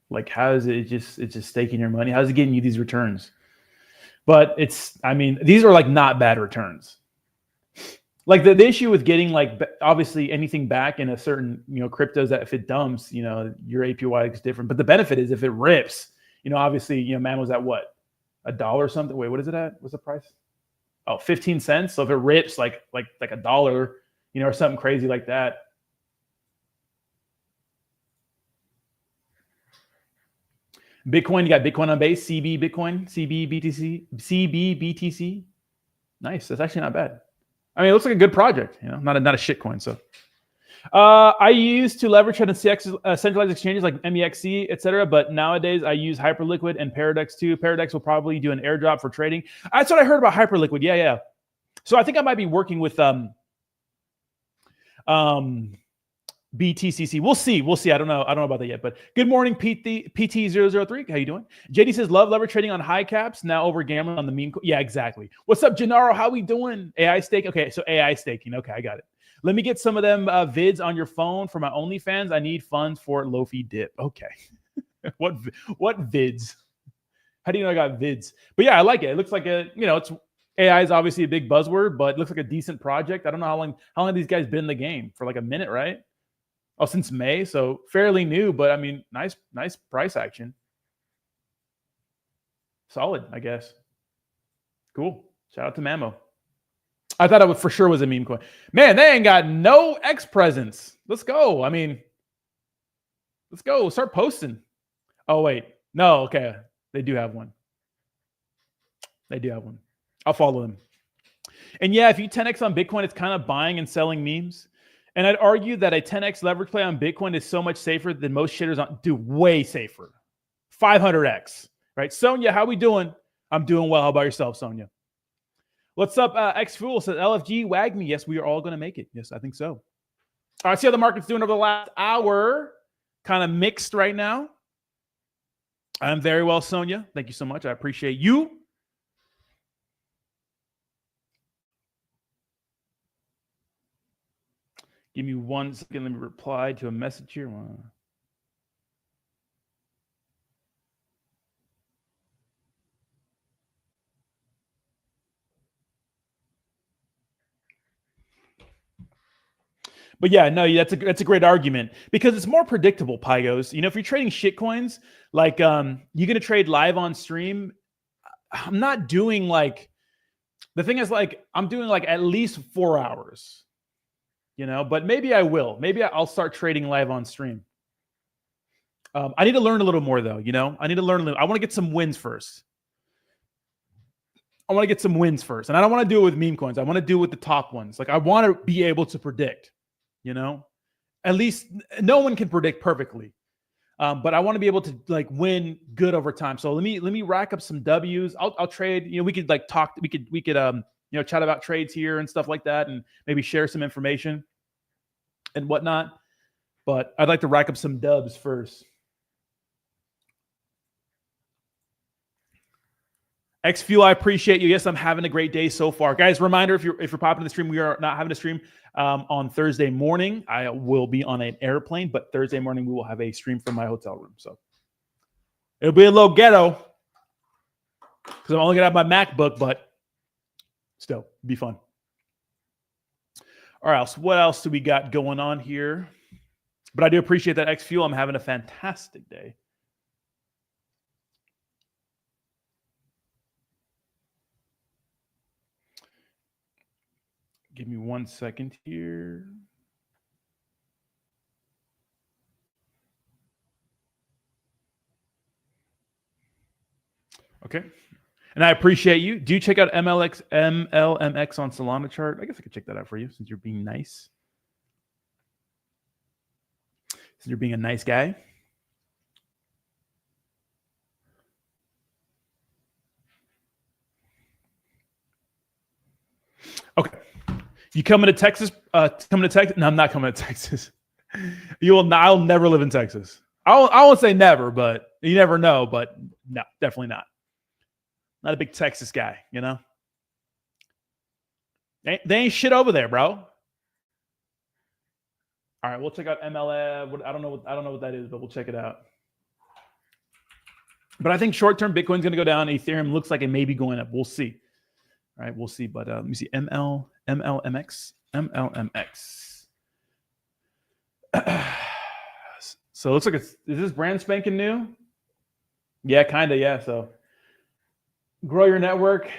Like, how is it it's just staking your money? How's it getting you these returns? But these are like not bad returns. Like the issue with getting like obviously anything back in a certain cryptos, that if it dumps, your APY is different. But the benefit is if it rips, obviously Mammo's at what, $1 or something. Wait, what is it at? What's the price? Oh, 15 cents. So if it rips like $1, or something crazy like that. Bitcoin, you got Bitcoin on base, CB Bitcoin, CB BTC, CB BTC. Nice. That's actually not bad. It looks like a good project, not a shit coin. So I used to leverage on centralized exchanges like MEXC, etc. But nowadays I use Hyperliquid and Paradox too. Paradox will probably do an airdrop for trading. That's what I heard about Hyperliquid. Yeah. So I think I might be working with BTCC. We'll see. I don't know about that yet. But good morning, PT003. How you doing? JD says love leverage trading on high caps. Now over gambling on the meme. Yeah, exactly. What's up, Gennaro? How we doing? AI stake. Okay, so AI staking. Okay, I got it. Let me get some of them vids on your phone for my OnlyFans. I need funds for Lofi dip. Okay. What vids? How do you know I got vids? But yeah, I like it. It looks like it's AI is obviously a big buzzword, but it looks like a decent project. I don't know how long have these guys been in the game for, like a minute, right? Oh, since May, so fairly new, but nice price action. Solid, I guess. Cool. Shout out to Mammo. I thought it for sure was a meme coin. Man, they ain't got no X presence. Let's go. Let's go. Start posting. Oh, wait. No, okay. They do have one. I'll follow them. And yeah, if you 10x on Bitcoin, it's kind of buying and selling memes. And I'd argue that a 10x leverage play on Bitcoin is so much safer than most shitters on. Dude, way safer. 500x. Right? Sonia, how we doing? I'm doing well. How about yourself, Sonia? What's up? X-Fool says LFG, wag me. Yes, we are all going to make it. Yes, I think so. All right, see how the market's doing over the last hour. Kind of mixed right now. I'm very well, Sonia. Thank you so much. I appreciate you. Give me 1 second. Let me reply to a message here. But yeah, no, that's a great argument because it's more predictable, Pygos. If you're trading shit coins, like you're gonna trade live on stream. I'm not doing like the thing is like I'm doing like at least 4 hours, but maybe I will. Maybe I'll start trading live on stream. I need to learn a little more though, I need to learn a little. I want to get some wins first. And I don't want to do it with meme coins. I want to do it with the top ones. Like I want to be able to predict, at least no one can predict perfectly. But I want to be able to like win good over time. So let me rack up some W's. I'll trade. We could like talk. We could chat about trades here and stuff like that, and maybe share some information and whatnot. But I'd like to rack up some dubs first. XFuel, I appreciate you. Yes, I'm having a great day so far, guys. Reminder: if you're popping in the stream, we are not having a stream on Thursday morning. I will be on an airplane, but Thursday morning we will have a stream from my hotel room. So it'll be a little ghetto because I'm only gonna have my MacBook, but still, it'll be fun. All right, so what else do we got going on here? But I do appreciate that XFuel. I'm having a fantastic day. Give me 1 second here. Okay. And I appreciate you. Do you check out MLMX on Solana chart? I guess I could check that out for you since you're being nice. Since you're being a nice guy. Okay. You coming to Texas? Coming to Texas? No, I'm not coming to Texas. I'll never live in Texas. I won't say never, but you never know. But no, definitely not. Not a big Texas guy, They ain't shit over there, bro. All right, we'll check out MLM. I don't know what that is, but we'll check it out. But I think short-term Bitcoin's going to go down. Ethereum looks like it may be going up. We'll see. All right, we'll see. But let me see. MLMX. So it looks like is this brand spanking new? Yeah, kind of. Yeah. So grow your network,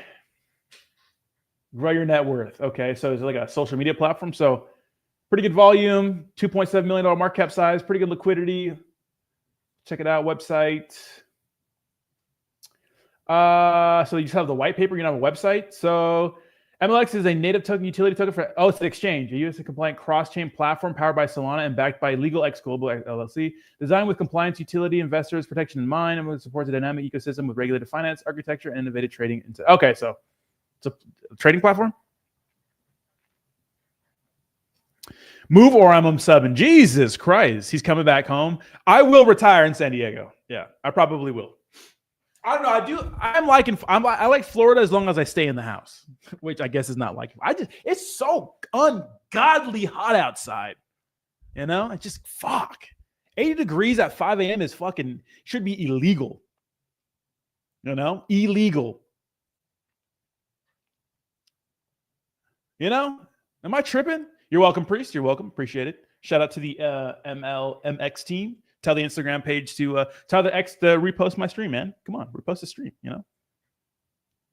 grow your net worth. Okay. So it's like a social media platform. So pretty good volume, $2.7 million market cap size, pretty good liquidity. Check it out. Website. So you just have the white paper. You don't have a website. So MLX is a native token utility token for, it's an exchange, a US compliant cross-chain platform powered by Solana and backed by Legal X Global LLC, designed with compliance, utility, investors, protection in mind, and supports a dynamic ecosystem with regulated finance, architecture, and innovative trading. Okay, so it's a trading platform. Move or I'm subbing. Jesus Christ, he's coming back home. I will retire in San Diego. Yeah, I probably will. I don't know. I like Florida as long as I stay in the house, which I guess is not like it's so ungodly hot outside. It's just fuck. 80 degrees at 5 a.m. is fucking should be illegal. Illegal. Am I tripping? You're welcome, Priest. You're welcome. Appreciate it. Shout out to the MLMX team. Tell the Instagram page to tell the X to repost my stream, man. Come on, repost the stream,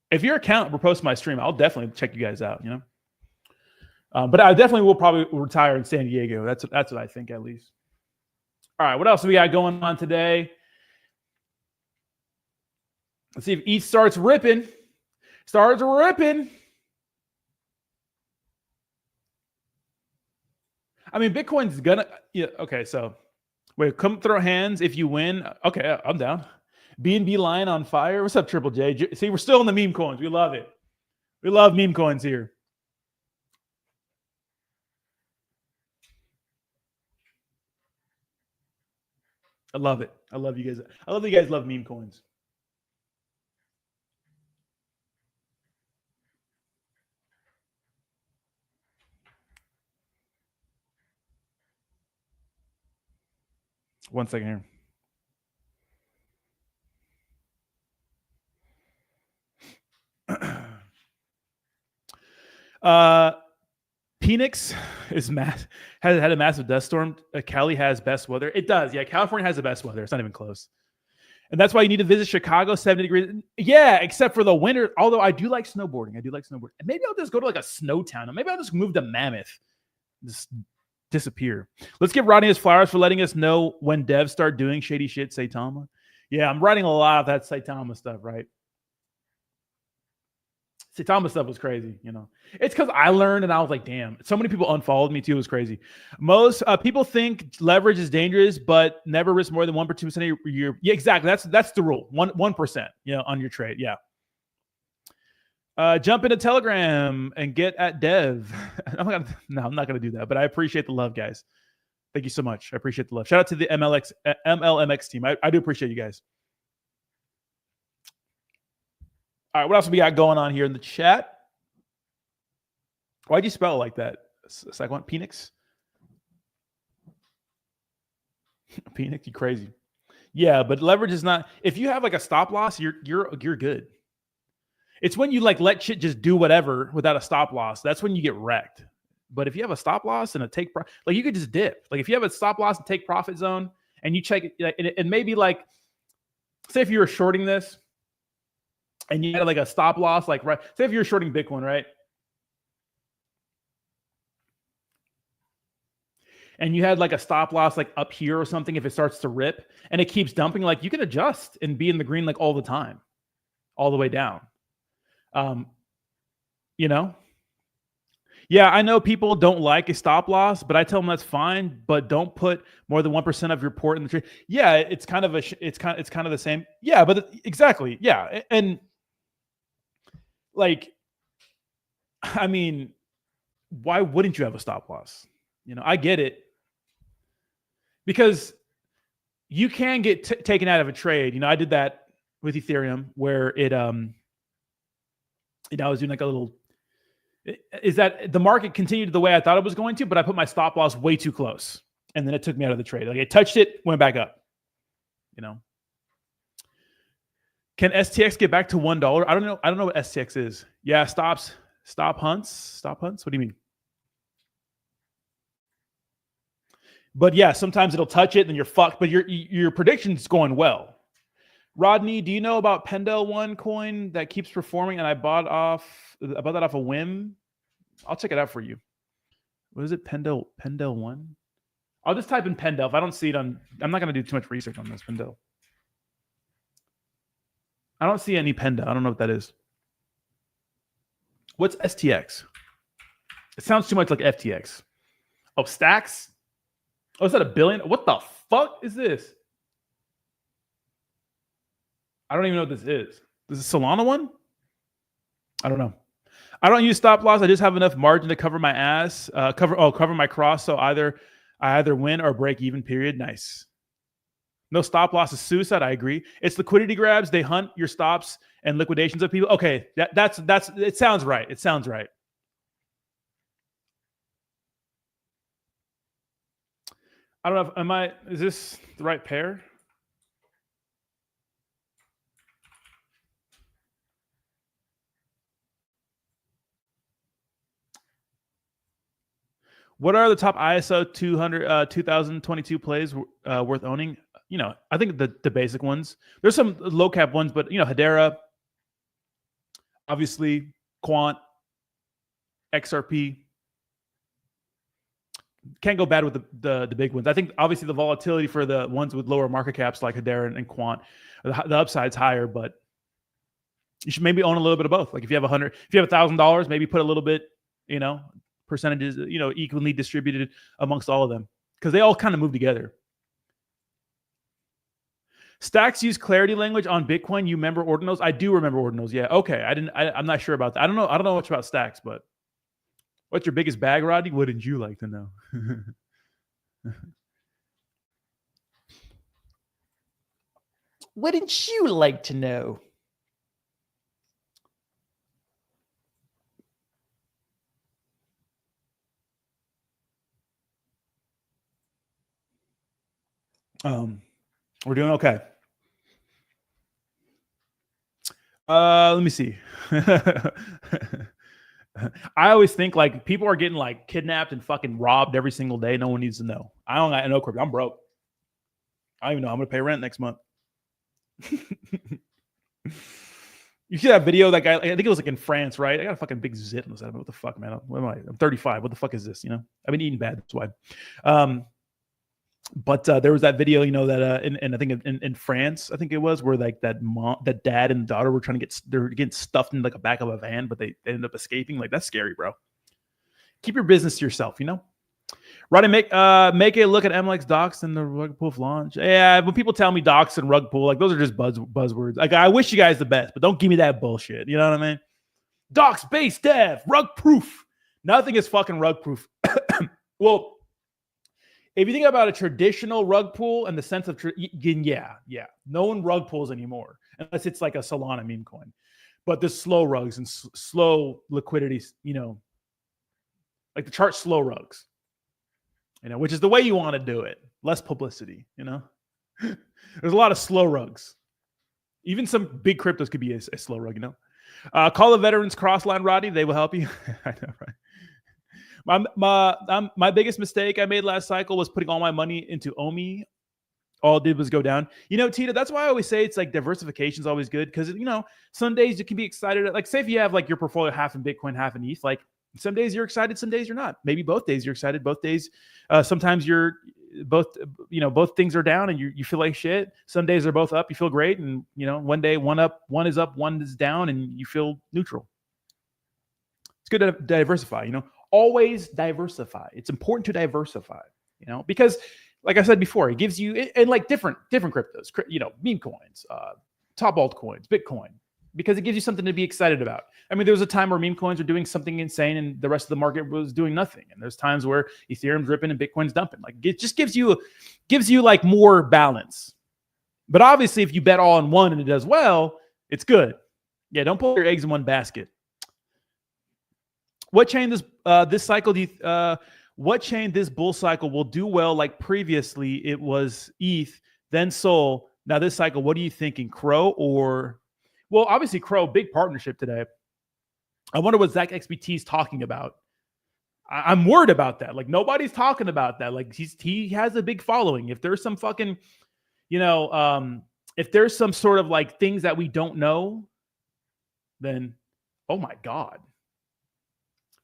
If your account reposts my stream, I'll definitely check you guys out, But I definitely will probably retire in San Diego. That's what I think at least. All right, what else do we got going on today? Let's see if ETH starts ripping. I mean, Bitcoin's gonna, okay, so wait, come throw hands if you win. Okay, I'm down. BNB line on fire. What's up, Triple J? See, we're still in the meme coins. We love it. We love meme coins here. I love it. I love you guys. I love that you guys love meme coins. One second here. Phoenix is has had a massive dust storm. Cali has best weather. It does. Yeah, California has the best weather. It's not even close. And that's why you need to visit Chicago, 70 degrees. Yeah, except for the winter. Although I do like snowboarding. Maybe I'll just go to like a snow town. Or maybe I'll just move to Mammoth. Just disappear. Let's give Rodney his flowers for letting us know when devs start doing shady shit, Saitama. Yeah, I'm writing a lot of that Saitama stuff, right? Saitama stuff was crazy, you know. It's because I learned and I was like, damn, so many people unfollowed me too. It was crazy. Most people think leverage is dangerous, but never risk more than 1% or 2% of your. Yeah, exactly. That's the rule. 1%, you know, on your trade. Yeah. Jump into Telegram and get at Dev. I'm not gonna do that, but I appreciate the love, guys. Thank you so much. I appreciate the love. Shout out to the MLMX team. I do appreciate you guys. All right, what else we got going on here in the chat? Why'd you spell it like that? Second Phoenix? Phoenix, you crazy. Yeah, but leverage is not. If you have like a stop loss, you're good. It's when you like let shit just do whatever without a stop loss. That's when you get wrecked. But if you have a stop loss and a take, like you could just dip. Like if you have a stop loss and take profit zone, and you check it, and maybe like, say if you were shorting this, and you had like a stop loss, like right. Say if you're shorting Bitcoin, right? And you had like a stop loss like up here or something, if it starts to rip and it keeps dumping, like you can adjust and be in the green like all the time, all the way down. You know? Yeah, I know people don't like a stop loss, but I tell them that's fine, but don't put more than 1% of your port in the trade. Yeah, it's kind of the same. Yeah, but exactly. Yeah. And like, I mean, why wouldn't you have a stop loss? You know, I get it. Because you can get taken out of a trade. You know, I did that with Ethereum where it, I was doing like a little, is that the market continued the way I thought it was going to, but I put my stop loss way too close. And then it took me out of the trade. Like it touched it, went back up, you know. Can STX get back to $1? I don't know. I don't know what STX is. Yeah, stop hunts. What do you mean? But yeah, sometimes it'll touch it and you're fucked, but your prediction's going well. Rodney, do you know about Pendel One coin that keeps performing? And I bought that off a whim. I'll check it out for you. What is it? Pendel One? I'll just type in Pendel. If I don't see it I'm not going to do too much research on this Pendel. I don't see any Pendel. I don't know what that is. What's STX? It sounds too much like FTX. Oh, Stacks? Oh, is that $1 billion? What the fuck is this? I don't even know what this is. This is Solana one? I don't know. I don't use stop loss. I just have enough margin to cover my ass, cover my cross. So I either win or break even, period. Nice. No stop loss is suicide. I agree. It's liquidity grabs. They hunt your stops and liquidations of people. Okay. That's it sounds right. It sounds right. I don't know if is this the right pair? What are the top ISO 2022 plays worth owning? You know, I think the basic ones. There's some low cap ones, but you know, Hedera, obviously, Quant, XRP. Can't go bad with the big ones. I think obviously the volatility for the ones with lower market caps like Hedera and Quant, the upside's higher, but you should maybe own a little bit of both. Like if you have $1,000, maybe put a little bit, you know, percentages, you know, equally distributed amongst all of them because they all kind of move together. Stacks use clarity language on Bitcoin. You remember ordinals? I do remember ordinals. Yeah. Okay. I'm not sure about that. I don't know much about Stacks, but what's your biggest bag, Rodney? Wouldn't you like to know? Wouldn't you like to know? We're doing okay. Let me see. I always think like people are getting like kidnapped and fucking robbed every single day. No one needs to know. I don't know crypto. I'm broke. I don't even know. I'm gonna pay rent next month. You see that video? That guy, I think it was like in France, right? I got a fucking big zit on the side. What the fuck, man? What am I? I'm 35. What the fuck is this? You know, I've been eating bad. That's why. But there was that video, you know, that I think in France, I think it was, where like that dad and daughter were trying to they're getting stuffed in like a back of a van, but they ended up escaping. Like, that's scary, bro. Keep your business to yourself, you know. Roddy, make a look at MLX docs and the rug pool launch. Yeah, when people tell me docs and rug pool, like those are just buzzwords. Like, I wish you guys the best, but don't give me that bullshit. You know what I mean? Docs, base dev, rug proof. Nothing is fucking rug proof. Well, if you think about a traditional rug pool in the sense of, yeah, no one rug pools anymore unless it's like a Solana meme coin. But the slow rugs and slow liquidity, you know, like the chart slow rugs. You know, which is the way you want to do it. Less publicity, you know. There's a lot of slow rugs. Even some big cryptos could be a slow rug, you know. Call the veterans crossline, Roddy. They will help you. I know, right? My biggest mistake I made last cycle was putting all my money into OMI. All it did was go down. You know, Tita, that's why I always say it's like diversification is always good, because, you know, some days you can be excited. Like, say if you have like your portfolio half in Bitcoin, half in ETH, like some days you're excited, some days you're not. Maybe both days you're excited, both days. Sometimes you're both, you know, both things are down and you feel like shit. Some days they're both up, you feel great. And, you know, one day one is up, one is down, and you feel neutral. It's good to diversify, you know, always diversify. It's important to diversify, you know, because like I said before, it gives you, and like different cryptos, you know, meme coins, top altcoins, Bitcoin, because it gives you something to be excited about. I mean, there was a time where meme coins were doing something insane and the rest of the market was doing nothing. And there's times where Ethereum's ripping and Bitcoin's dumping. Like, it just gives you like more balance. But obviously, if you bet all on one and it does well, it's good. Yeah, don't put your eggs in one basket. What chain this cycle do you, what chain this bull cycle will do well? Like previously, it was ETH, then Sol. Now this cycle, what are you thinking, CRO or? Well, obviously CRO, big partnership today. I wonder what Zach XBT is talking about. I'm worried about that. Like, nobody's talking about that. Like, he has a big following. If there's some fucking, you know, if there's some sort of like things that we don't know, then, oh my God.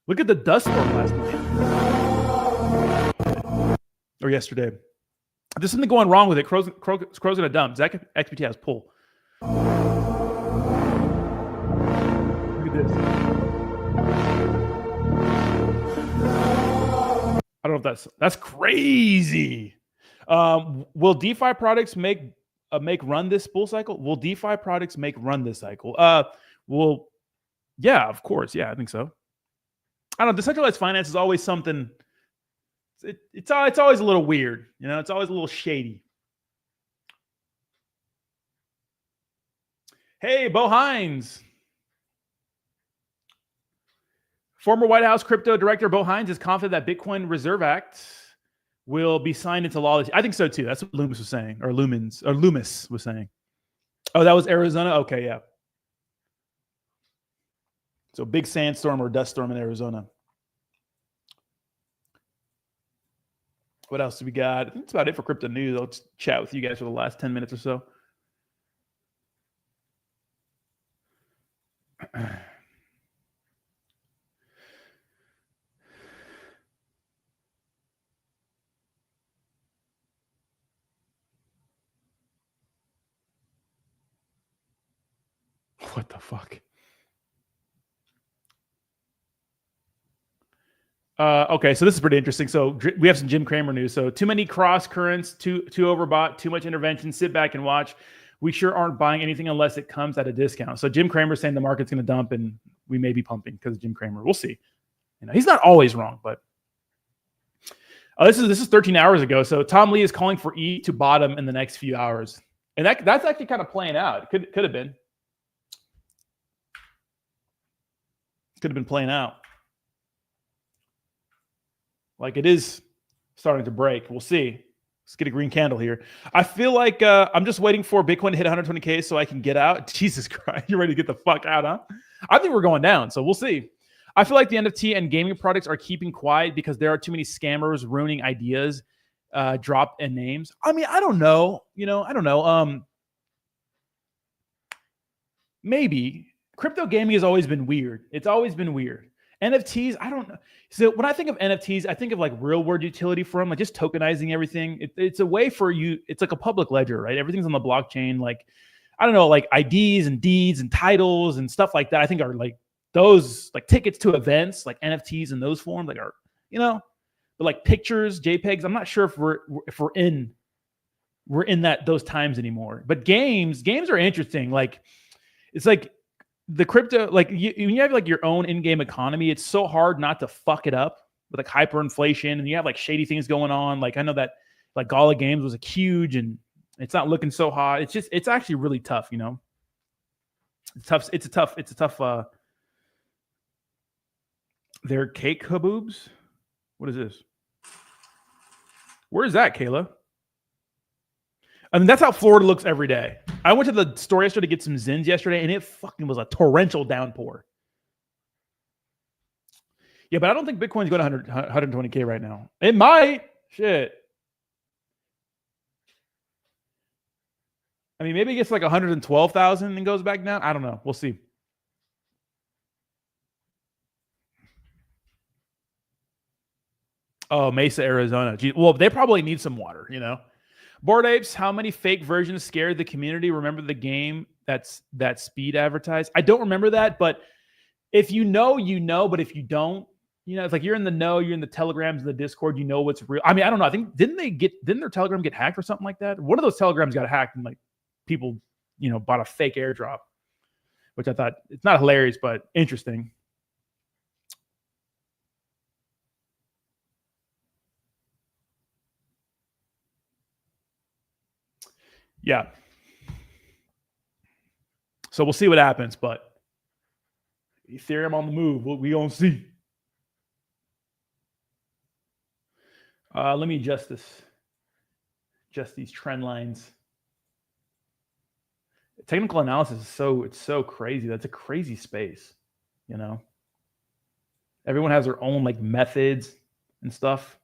Look at the dust storm last night. Or yesterday. There's something going wrong with it. Crow's gonna dump. Zach XBT has pull. Look at this. I don't know if that's crazy. Will DeFi products make run this bull cycle? Will DeFi products make run this cycle? Well, yeah, of course. Yeah, I think so. I don't know. Decentralized finance is always something. It's always a little weird, you know. It's always a little shady. Hey, Bo Hines. Former White House crypto director Bo Hines is confident that Bitcoin Reserve Act will be signed into law. I think so too. That's what Loomis was saying, or Loomis was saying. Oh, that was Arizona? Okay, yeah. So big sandstorm or dust storm in Arizona. What else do we got? I think that's about it for crypto news. I'll just chat with you guys for the last 10 minutes or so. What the fuck? Okay, so this is pretty interesting. So we have some Jim Cramer news. So too many cross currents, too overbought, too much intervention. Sit back and watch. We sure aren't buying anything unless it comes at a discount. So Jim Cramer's saying the market's going to dump and we may be pumping because of Jim Cramer. We'll see. You know, he's not always wrong, but this is 13 hours ago. So Tom Lee is calling for E to bottom in the next few hours, and that's actually kind of playing out. It could have been. Could have been playing out. Like, it is starting to break. We'll see. Let's get a green candle here. I feel like I'm just waiting for Bitcoin to hit 120K so I can get out. Jesus Christ. You're ready to get the fuck out, huh? I think we're going down, so we'll see. I feel like the NFT and gaming products are keeping quiet because there are too many scammers ruining ideas, drop in names. I mean, I don't know. I don't know. Maybe crypto gaming has always been weird. It's always been weird. NFTs, I don't know. So when I think of NFTs, I think of like real world utility for them, like just tokenizing everything. It's a way for you. It's like a public ledger, right? Everything's on the blockchain. Like, I don't know, like IDs and deeds and titles and stuff like that. I think are like those like tickets to events, like NFTs in those forms, like are, but like pictures, JPEGs. I'm not sure if we're in those times anymore. But games are interesting. Like, it's like the crypto, like when you have like your own in-game economy, it's so hard not to fuck it up with like hyperinflation, and you have like shady things going on. Like I know that like Gala Games was huge, and it's not looking so hot. It's actually really tough, It's tough. It's a tough. They're cake kaboobs. What is this? Where is that, Kayla? I mean, that's how Florida looks every day. I went to the store yesterday to get some Zins yesterday, and it fucking was a torrential downpour. Yeah, but I don't think Bitcoin's going to 120K right now. It might. Shit. I mean, maybe it gets like 112,000 and goes back down. I don't know. We'll see. Oh, Mesa, Arizona. Gee, well, they probably need some water, Bored Apes, how many fake versions scared the community? Remember the game that speed advertised? I don't remember that, but if you know, but if you don't, it's like you're in the know, you're in the telegrams, the Discord, what's real. I mean, I don't know. I think didn't their telegram get hacked or something like that? One of those telegrams got hacked and like people, bought a fake airdrop, which I thought it's not hilarious, but interesting. Yeah. So we'll see what happens, but Ethereum on the move. We gonna see. Let me adjust these trend lines. Technical analysis is it's so crazy. That's a crazy space, Everyone has their own like methods and stuff.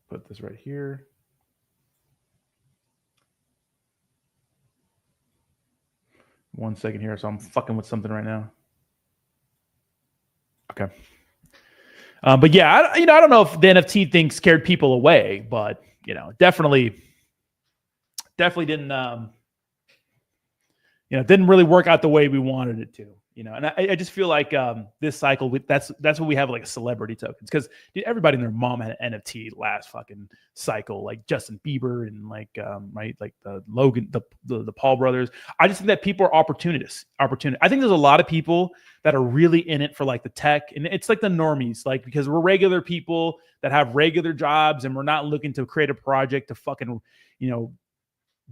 Put this right here. One second here. So I'm fucking with something right now. Okay. But yeah, I don't know if the NFT thing scared people away, but definitely didn't, didn't really work out the way we wanted it to, and I just feel like this cycle, that's what we have like celebrity tokens, because everybody and their mom had an NFT last fucking cycle, like Justin Bieber and like right, like the Logan, the Paul brothers. I just think that people are opportunists. I think there's a lot of people that are really in it for like the tech, and it's like the normies, like because we're regular people that have regular jobs, and we're not looking to create a project to fucking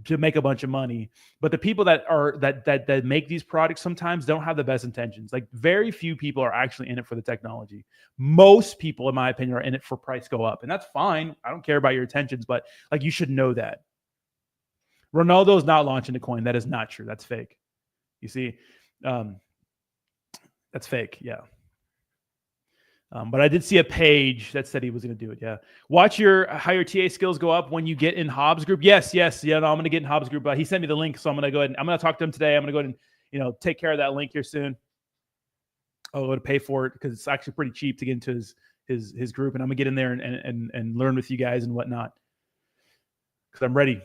to make a bunch of money. But the people that make these products sometimes don't have the best intentions. Like very few people are actually in it for the technology. Most people, in my opinion, are in it for price go up, and that's fine. I don't care about your intentions, but like you should know that. Ronaldo's not launching a coin. That is not true. That's fake. You see, that's fake. Yeah. But I did see a page that said he was going to do it. Yeah. Watch how your TA skills go up when you get in Hobbs group. Yes. Yeah. No, I'm going to get in Hobbs group. He sent me the link. So I'm going to go ahead and I'm going to talk to him today. I'm going to go ahead and, take care of that link here soon. I'll go to pay for it because it's actually pretty cheap to get into his group. And I'm going to get in there and learn with you guys and whatnot. Because I'm ready.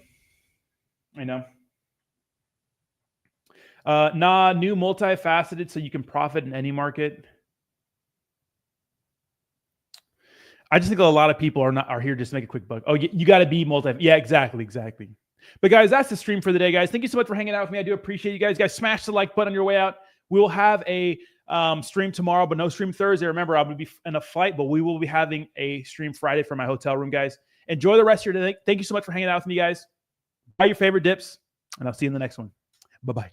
New multifaceted so you can profit in any market. I just think a lot of people are here just to make a quick buck. Oh, you got to be Yeah, exactly. But guys, that's the stream for the day, guys. Thank you so much for hanging out with me. I do appreciate you guys. Guys, smash the like button on your way out. We will have a stream tomorrow, but no stream Thursday. Remember, I will be in a flight, but we will be having a stream Friday from my hotel room, guys. Enjoy the rest of your day. Thank you so much for hanging out with me, guys. Buy your favorite dips, and I'll see you in the next one. Bye-bye.